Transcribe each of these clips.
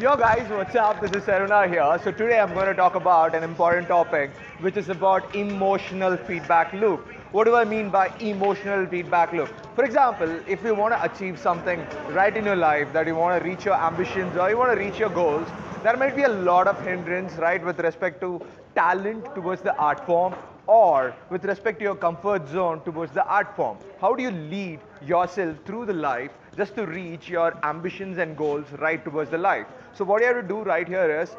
Yo guys, what's up? This is Saruna here. So today I'm going to talk about an important topic which is about emotional feedback loop. What do I mean by emotional feedback loop? For example, if you want to achieve something right in your life, that you want to reach your ambitions or you want to reach your goals, there might be a lot of hindrance, right, with respect to talent towards the art form or with respect to your comfort zone towards the art form. How do you lead yourself through the life just to reach your ambitions and goals right towards the life? So what you have to do right here is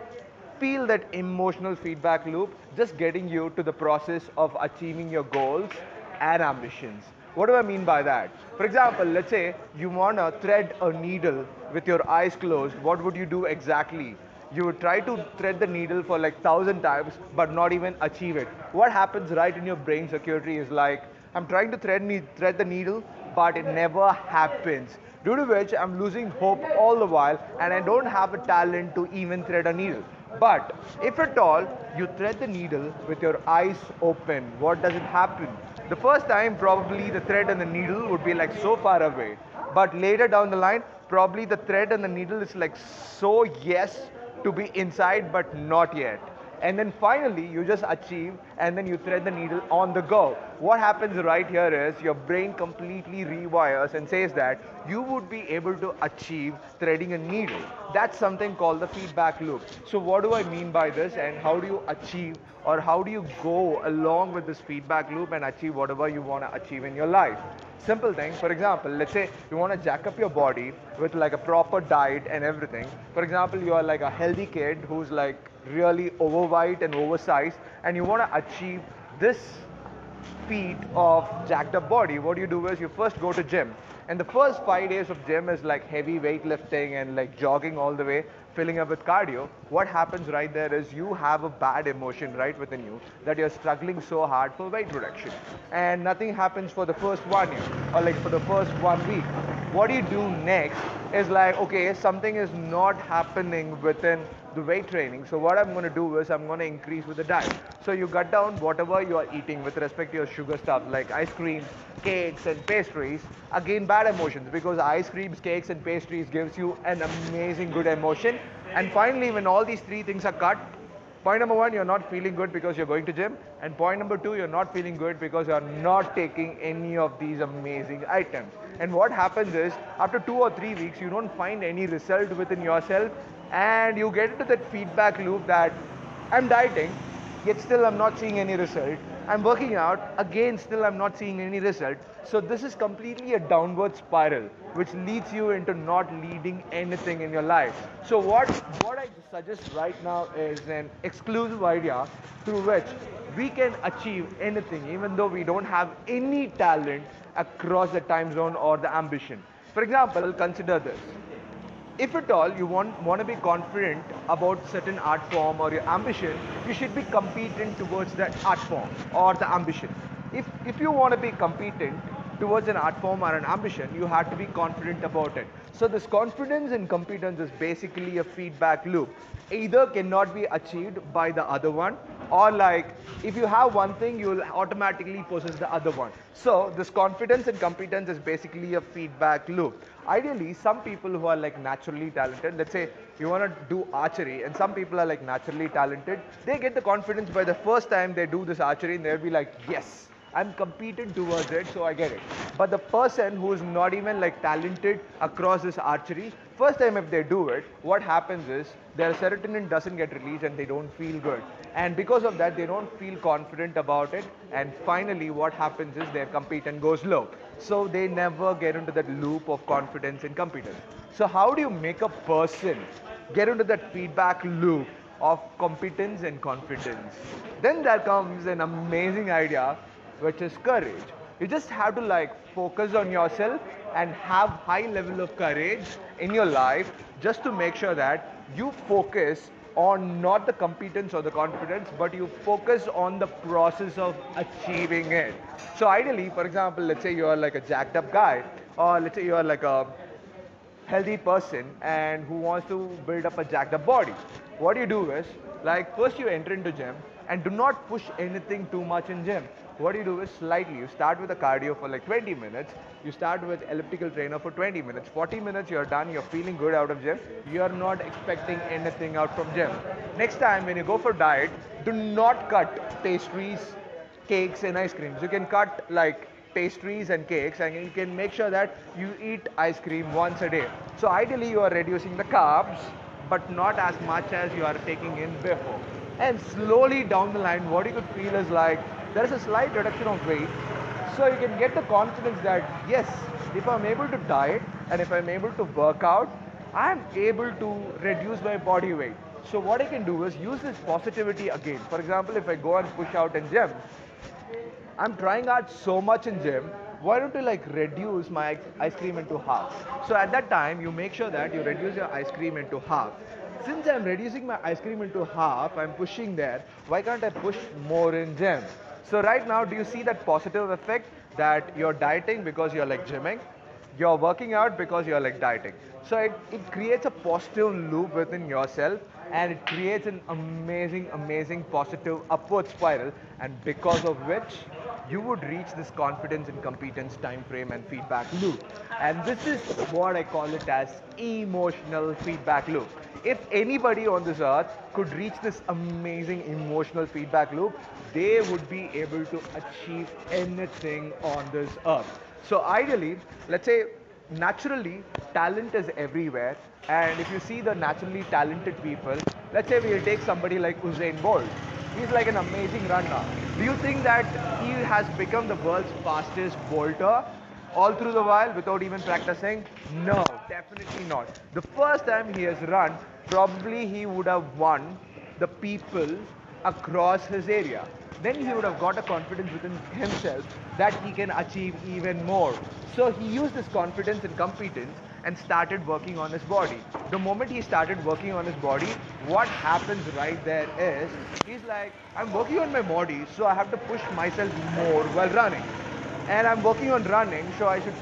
feel that emotional feedback loop, just getting you to the process of achieving your goals and ambitions. What do I mean by that? For example, let's say you want to thread a needle with your eyes closed. What would you do exactly? You would try to thread the needle for like 1,000 times but not even achieve it. What happens right in your brain circuitry is like, I'm trying to thread the needle but it never happens, due to which I'm losing hope all the while and I don't have a talent to even thread a needle. But if at all you thread the needle with your eyes open, what does it happen? The first time probably the thread and the needle would be like so far away, but later down the line probably the thread and the needle is like so yes to be inside but not yet. And then finally you just achieve and then you thread the needle on the go. What happens right here is your brain completely rewires and says that you would be able to achieve threading a needle. That's something called the feedback loop. So what do I mean by this and how do you achieve or how do you go along with this feedback loop and achieve whatever you want to achieve in your life? Simple thing, for example, let's say you want to jack up your body with like a proper diet and everything. For example, you are like a healthy kid who's like really overweight and oversized and you want to achieve this feat of jacked up body. What you do is you first go to gym, and the first 5 days of gym is like heavy weightlifting and like jogging all the way, filling up with cardio. What happens right there is you have a bad emotion right within you that you're struggling so hard for weight reduction, and nothing happens for the first 1 year or like for the first 1 week. What you do next is like, okay, something is not happening within the weight training. So what I'm going to do is I'm going to increase with the diet. So you cut down whatever you are eating with respect to your sugar stuff like ice creams, cakes and pastries. Again, bad emotions, because ice creams, cakes and pastries gives you an amazing good emotion. And finally, when all these three things are cut, point number one, you're not feeling good because you're going to gym. And point number two, you're not feeling good because you're not taking any of these amazing items. And what happens is, after 2 or 3 weeks, you don't find any result within yourself, and you get into that feedback loop that I'm dieting, yet still I'm not seeing any result. I'm working out, again still I'm not seeing any result. So this is completely a downward spiral, which leads you into not leading anything in your life. So what I suggest right now is an exclusive idea through which we can achieve anything, even though we don't have any talent across the time zone or the ambition. For example, consider this. If at all you want to be confident about certain art form or your ambition, you should be competent towards that art form or the ambition. If you want to be competent towards an art form or an ambition, you have to be confident about it. So this confidence and competence is basically a feedback loop. Either cannot be achieved by the other one, or like if you have one thing, you will automatically possess the other one. So this confidence and competence is basically a feedback loop. Ideally, some people who are like naturally talented, let's say you want to do archery and some people are like naturally talented, they get the confidence by the first time they do this archery and they'll be like, yes, I'm competing towards it, so I get it. But the person who is not even like talented across this archery, first time if they do it, what happens is their serotonin doesn't get released and they don't feel good. And because of that, they don't feel confident about it. And finally, what happens is their competence goes low. So they never get into that loop of confidence and competence. So how do you make a person get into that feedback loop of competence and confidence? Then there comes an amazing idea, which is courage. You just have to like focus on yourself and have high level of courage in your life, just to make sure that you focus on not the competence or the confidence, but you focus on the process of achieving it. So ideally, for example, let's say you are like a jacked up guy, or let's say you are like a healthy person and who wants to build up a jacked up body. What you do is, like, first you enter into gym and do not push anything too much in gym. what you do is slightly, you start with a cardio for like 20 minutes, you start with elliptical trainer for 20 minutes, 40 minutes you're done, you're feeling good out of gym, you're not expecting anything out from gym. Next time when you go for diet, do not cut pastries, cakes and ice creams. You can cut like pastries and cakes and you can make sure that you eat ice cream once a day. So ideally you are reducing the carbs but not as much as you are taking in before. And slowly down the line what you could feel is like there is a slight reduction of weight. So you can get the confidence that yes, if I'm able to diet and if I'm able to work out, I'm able to reduce my body weight. So what I can do is use this positivity again. For example, if I go and push out in gym, I'm trying out so much in gym. Why don't you like reduce my ice cream into half? So at that time, you make sure that you reduce your ice cream into half. Since I'm reducing my ice cream into half, I'm pushing there. Why can't I push more in gym? So right now, do you see that positive effect that you're dieting because you're like gymming? You're working out because you're like dieting. So it creates a positive loop within yourself and it creates an amazing positive upward spiral, and because of which you would reach this confidence and competence time frame and feedback loop. And this is what I call it as emotional feedback loop. If anybody on this earth could reach this amazing emotional feedback loop, they would be able to achieve anything on this earth. So ideally, let's say naturally talent is everywhere, and if you see the naturally talented people, let's say we'll take somebody like Usain Bolt. He's like an amazing runner. Do you think that he has become the world's fastest bolter all through the while without even practicing? No, definitely not. The first time he has run, probably he would have won the people across his area. Then he would have got a confidence within himself that he can achieve even more. So he used this confidence and competence and started working on his body. The moment he started working on his body, what happens right there is, he's like, I'm working on my body, so I have to push myself more while running, and I'm working on running, so I should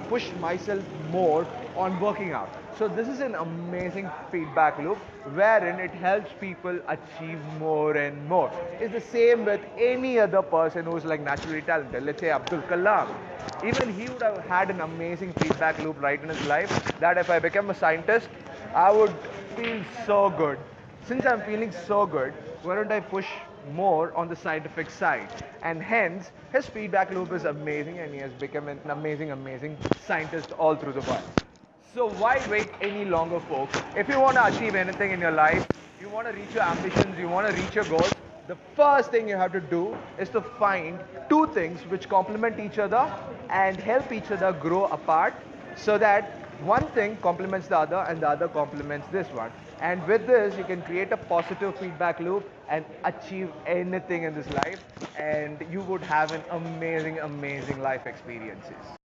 push myself more on working out. So this is an amazing feedback loop wherein it helps people achieve more and more. It's the same with any other person who's like naturally talented. Let's say Abdul Kalam. Even he would have had an amazing feedback loop right in his life that if I become a scientist, I would feel so good. Since I'm feeling so good, why don't I push more on the scientific side? And hence, his feedback loop is amazing and he has become an amazing scientist all through the world. So why wait any longer, folks? If you want to achieve anything in your life, you want to reach your ambitions, you want to reach your goals, the first thing you have to do is to find two things which complement each other and help each other grow apart, so that one thing complements the other and the other complements this one. And with this, you can create a positive feedback loop and achieve anything in this life, and you would have an amazing life experiences.